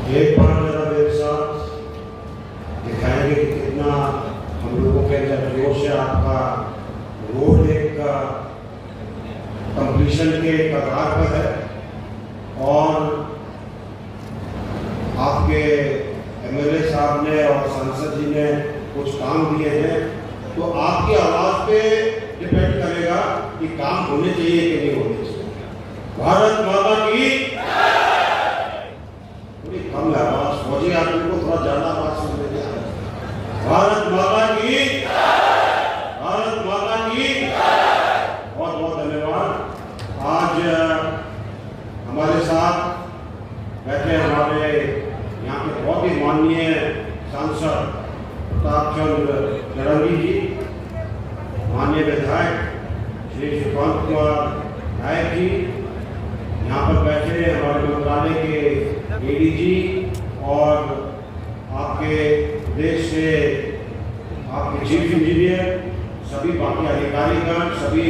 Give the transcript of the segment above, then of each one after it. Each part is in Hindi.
एक बार जरा मेरे साथ दिखाएंगे कि कितना हम लोगों के अंदर जोश है। आपका रोड एक कंप्लीशन के कगार पर है और आपके एमएलए साहब ने और सांसद जी ने कुछ काम दिए हैं, तो आपकी आवाज पे डिपेंड करेगा कि काम होने चाहिए कि नहीं होने चाहिए। भारत माता की थोड़ी कम है आवाज, फौजी आदमी को थोड़ा ज्यादा आवाज सुनने की आदत है। भारत माता की, भारत माता की बहुत बहुत धन्यवाद। आज हमारे साथ बैठे हमारे यहाँ के बहुत ही माननीय सांसद प्रताप चंद्र षडंगी जी, माननीय विधायक श्री सुकांत कुमार नायक जी, यहाँ पर बैठे हमारे मंत्रालय के एडीजी और आपके प्रदेश से आपके चीफ इंजीनियर, सभी बाकी अधिकारीगण, सभी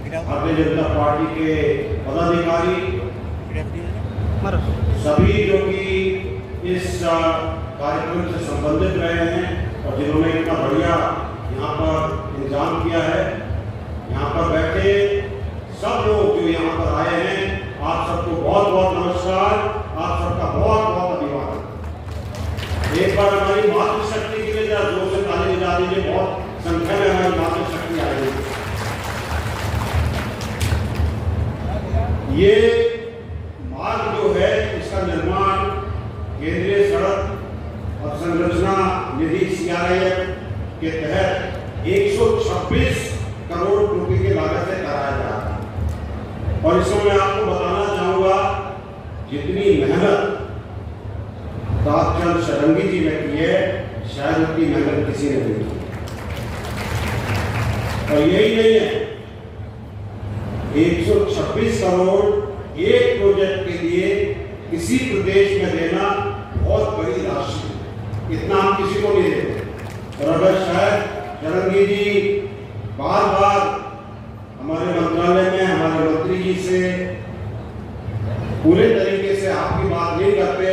भारतीय जनता पार्टी के पदाधिकारी, सभी जो कि इस कार्यक्रम से संबंधित रहे हैं और जिन्होंने इतना बढ़िया यहाँ पर इंतजाम किया है। यहाँ पर बैठे सब लोग जो यहाँ पर आए हैं, आप सबको बहुत बहुत नमस्कार, आप सबका बहुत बहुत अभिवादन। एक बार हमारी मातृशक्ति के लिए जरा जोर से ताली बजा दीजिए। बहुत संख्या में हमारी मातृशक्ति आई है। ये मार्ग जो है, इसका निर्माण केंद्रीय सड़क और संरचना निधि सीआरआईएफ के तहत 126 करोड़ रुपए की लागत से कराया जा रहा है। और इसमें मैं आपको बताना चाहूंगा, जितनी मेहनत प्रताप चंद्र षडंगी जी ने की है, शायद उतनी मेहनत किसी ने नहीं की। और यही नहीं है, 126 करोड़ एक प्रोजेक्ट के लिए किसी प्रदेश में देना बहुत बड़ी राशि है। इतना हम किसी को नहीं देते। और अगर शायद षडंगी जी बार बार हमारे मंत्रालय में हमारे मंत्री जी से पूरे तरीके से आपकी बात नहीं करते,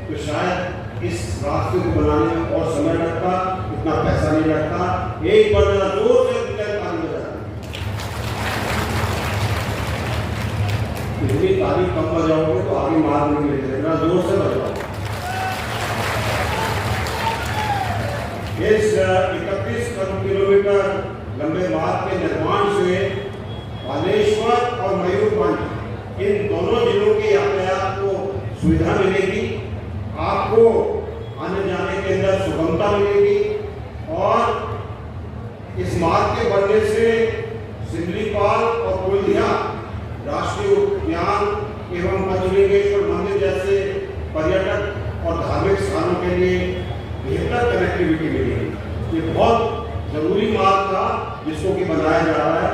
तो शायद इस रास्ते को बनाने में और समय लगता, इतना पैसा नहीं लगता। एक बार जरा जोर से इतनी तारीफ कम बजाओगे तो आगे मार नहीं मिलेगा, इतना जोर से बजाओ। इस 31 किलोमीटर लंबे मार्ग के निर्माण से बालेश्वर और मयूरभंज इन दोनों जिलों के यातायात को सुविधा मिलेगी, आपको आने जाने के अंदर सुगमता मिलेगी। और इस मार्ग के बनने से सिमलीपाल और कुलधिया राष्ट्रीय उद्यान एवं पंचलिंगेश्वर मंदिर जैसे पर्यटक और धार्मिक स्थानों के लिए बेहतर कनेक्टिविटी मिलेगी। ये बहुत जरूरी मार्ग था जिसको कि बनाया जा रहा है।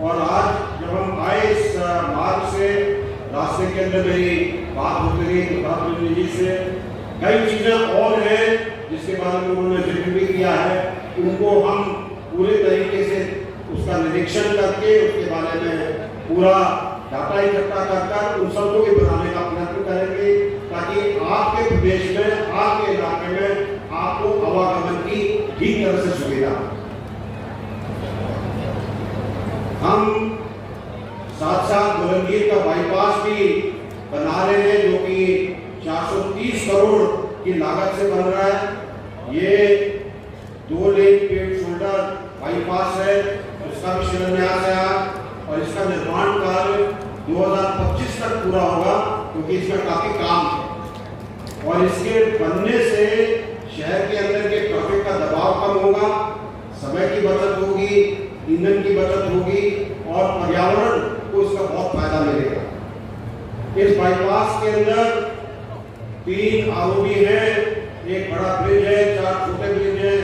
और आज जब हम आए इस मार्ग से, रास्ते के अंदर मेरी बात होती रही प्रताप चंद्र जी से, कई चीजें और हैं जिसके बारे में उन्होंने जिक्र भी किया है, उनको हम पूरे तरीके से उसका निरीक्षण करके उसके बारे में पूरा डाटा इकट्ठा कर उन सबको भी बनाने का प्रयत्न करेंगे, ताकि आपके प्रदेश में, आपके इलाके में आपको आवागमन की ठीक तरह से सुविधा। हम साथ साथ बुलंदगीर का बाईपास भी बना रहे हैं, जो कि 430 करोड़ की लागत से बन रहा है। ये 2 लेन पेड शोल्डर बाईपास है, उसका भी शिलान्यास है आज। और इसका निर्माण कार्य 2025 तक पूरा होगा, क्योंकि इसमें काफी काम है। और इसके बनने से शहर के अंदर के ट्रैफिक का दबाव कम होगा, समय की बचत होगी, ईंधन की बचत होगी और पर्यावरण को इसका बहुत फायदा मिलेगा। इस बाईपास के अंदर 3 आरओबी है, एक बड़ा ब्रिज है, 4 छोटे ब्रिज हैं।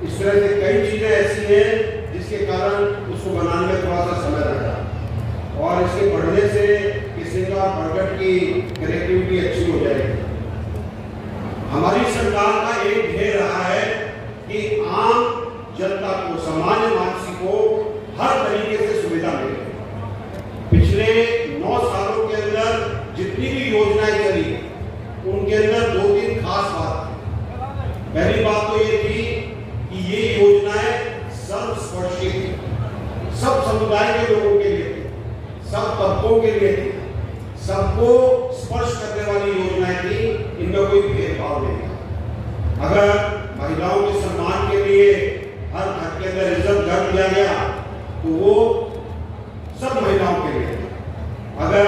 इस तरह से कई चीजें ऐसी हैं जिसके कारण उसको बनाने में थोड़ा सा समय लगा। और इसके बढ़ने से किसिंगा और बरगढ़ की कनेक्टिविटी अच्छी हो जाएगी। हमारी सरकार का एक ध्येय रहा है कि आम जनता को, सामान्य मानसी को हर तरीके से सुविधा मिले। पिछले 9 सालों के अंदर जितनी भी योजनाएं चली, उन तबकों के लिए थी, सबको स्पर्श करने वाली योजनाएं थी, इनमें कोई भेदभाव नहीं था। अगर महिलाओं के सम्मान के लिए हर घर के अंदर इज्जत घर दिया गया तो वो सब महिलाओं के लिए था। अगर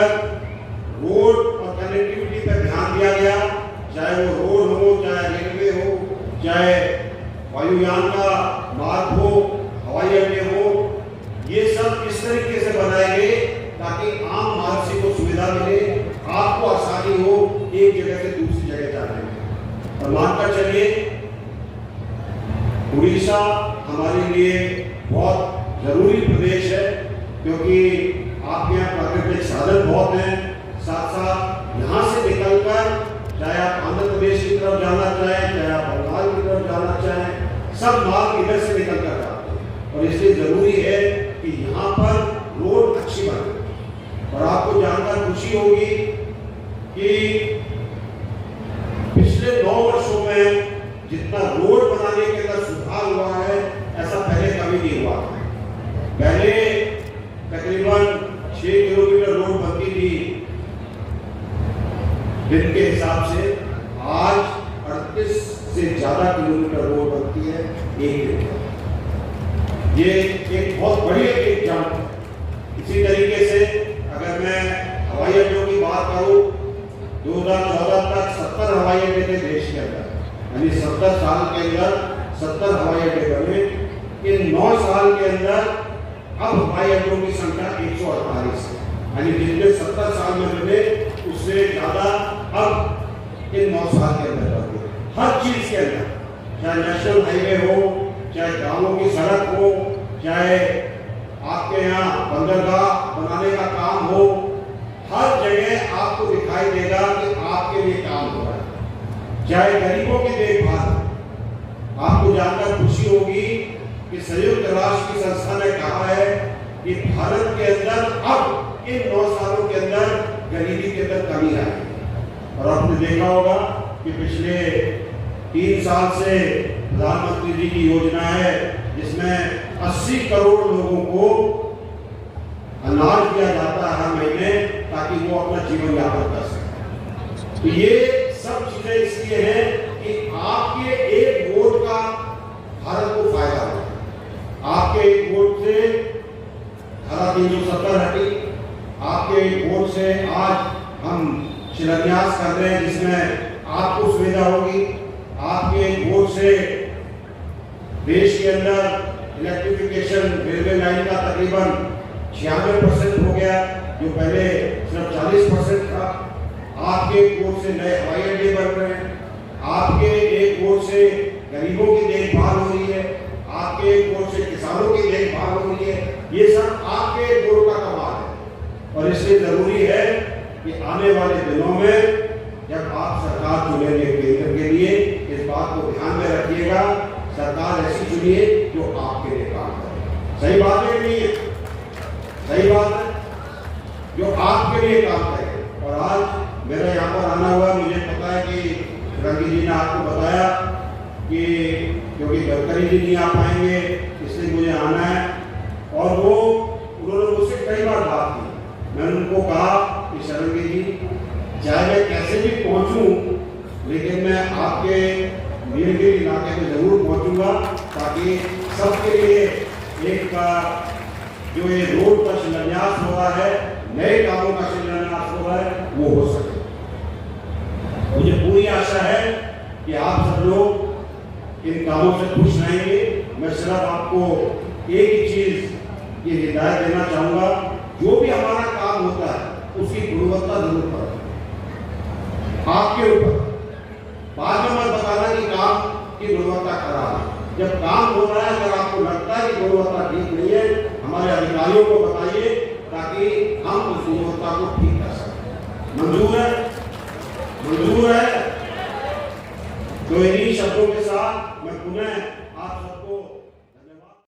रोड और कनेक्टिविटी पर ध्यान दिया गया, चाहे वो रोड हो, चाहे रेलवे हो, चाहे वायुयान का मार्ग हो, हवाई अड्डे हो, ये सब इस तरीके से बनाए गए ताकि आम नागरिक को सुविधा मिले, आपको आसानी हो एक जगह से दूसरी जगह जाने में। और मानकर चलिए, उड़ीसा हमारे लिए बहुत जरूरी प्रदेश है, क्योंकि आपके यहाँ प्राकृतिक साधन बहुत हैं। साथ साथ यहाँ से निकलकर चाहे आप आंध्र प्रदेश की तरफ जाना चाहें, चाहे आप बंगाल की तरफ जाना चाहें, सब मार्ग इधर से निकल कर जाते हैं। और इसलिए जरूरी है कि यहाँ पर रोड अच्छी बने। और आपको जानकर खुशी होगी कि पिछले 9 वर्षों में जितना रोड बनाने के अंदर सुधार हुआ है, ऐसा पहले कभी नहीं हुआ था। पहले तकरीबन 6 किलोमीटर रोड बनती थी दिन के हिसाब से, आज 38 से ज्यादा किलोमीटर रोड बनती है एक दिन में। ये एक बहुत बड़ी एक जंप। इसी तरीके से अगर मैं हवाई अड्डों की बात करूं, 2014 तक 70 हवाई अड्डे थे देश के अंदर, यानी 70 साल के अंदर 70 हवाई अड्डे बने। इन 9 साल के अंदर अब हवाई अड्डों की संख्या 148 है, यानी जितने 70 साल में बने उससे ज्यादा अब इन 9 साल के अंदर बढ़ गए। हर चीज के अंदर, चाहे नेशनल हाईवे हो, चाहे गांवों की सड़क हो, चाहे आपके यहाँ बंदरगाह बनाने का काम हो, हर जगह आपको दिखाई देगा कि आपके लिए काम हो रहा है। चाहे गरीबों की देखभाल, आपको जानकर खुशी होगी कि संयुक्त राष्ट्र की संस्था ने कहा है कि भारत के अंदर अब इन 9 सालों के अंदर गरीबी के अंदर कमी आई। और आपने देखा होगा कि पिछले 3 साल से प्रधानमंत्री जी की योजना है जिसमें 80 करोड़ लोगों को अनाज दिया जाता है हर महीने, ताकि वो अपना जीवन यापन कर सके। तो ये सब चीजें इसलिए हैं कि आपके एक वोट का भारत को फायदा हो। आपके एक वोट से धारा 370 हटी, आपके एक वोट से आज हम शिलान्यास कर रहे हैं जिसमें आपको सुविधा होगी। आपके एक वोट से देश के अंदर इलेक्ट्रिफिकेशन रेलवे लाइन का तकरीबन 96% हो गया, जो पहले सिर्फ 40% था। आपके एक वोट से नए हवाई अड्डे बन रहे हैं, आपके एक वोट से गरीबों की देखभाल हो रही है, आपके एक वोट से किसानों की देखभाल हो रही है। ये सब आपके एक वोट का कमाल है। और इसलिए जरूरी है कि आने वाले दिनों में जब आप सरकार चुनेंगे केंद्र के लिए, इस बात को ध्यान में रखिएगा, सरकार ऐसी चुनिए जो आपके लिए काम करे। सही बात है नहीं है? सही बात है, जो आपके लिए काम करे। और आज मेरा यहाँ पर आना हुआ, मुझे पता है कि रंगी जी ने आपको बताया कि क्योंकि गडकरी जी नहीं आ पाएंगे इसलिए मुझे आना है। और वो उन्होंने मुझसे कई बार बात की। मैंने उनको कहा कि शरणगी जी, चाहे मैं कैसे भी पहुंचूं, लेकिन मैं आपके नीलगिरी इलाके में जरूर पहुंचूंगा, ताकि सबके लिए एक जो ये रोड का शिलान्यास हो रहा है, नए कामों का शिलान्यास हो रहा है, वो हो सके। मुझे पूरी आशा है कि आप सब लोग इन कामों से खुश रहेंगे। मैं सिर्फ आपको एक ही चीज की हिदायत देना चाहूंगा, जो भी हमारा काम होता है उसकी गुणवत्ता जरूर पर आपके ऊपर। बाद में मत बताना कि काम की गुणवत्ता खराब है। जब काम हो रहा है, अगर आपको लगता है कि गुणवत्ता ठीक नहीं है, हमारे अधिकारियों को बताइए ताकि हम उस गुणवत्ता को ठीक कर सकें। मंजूर है? मंजूर है? तो इन्हीं शब्दों के साथ मैं पुनः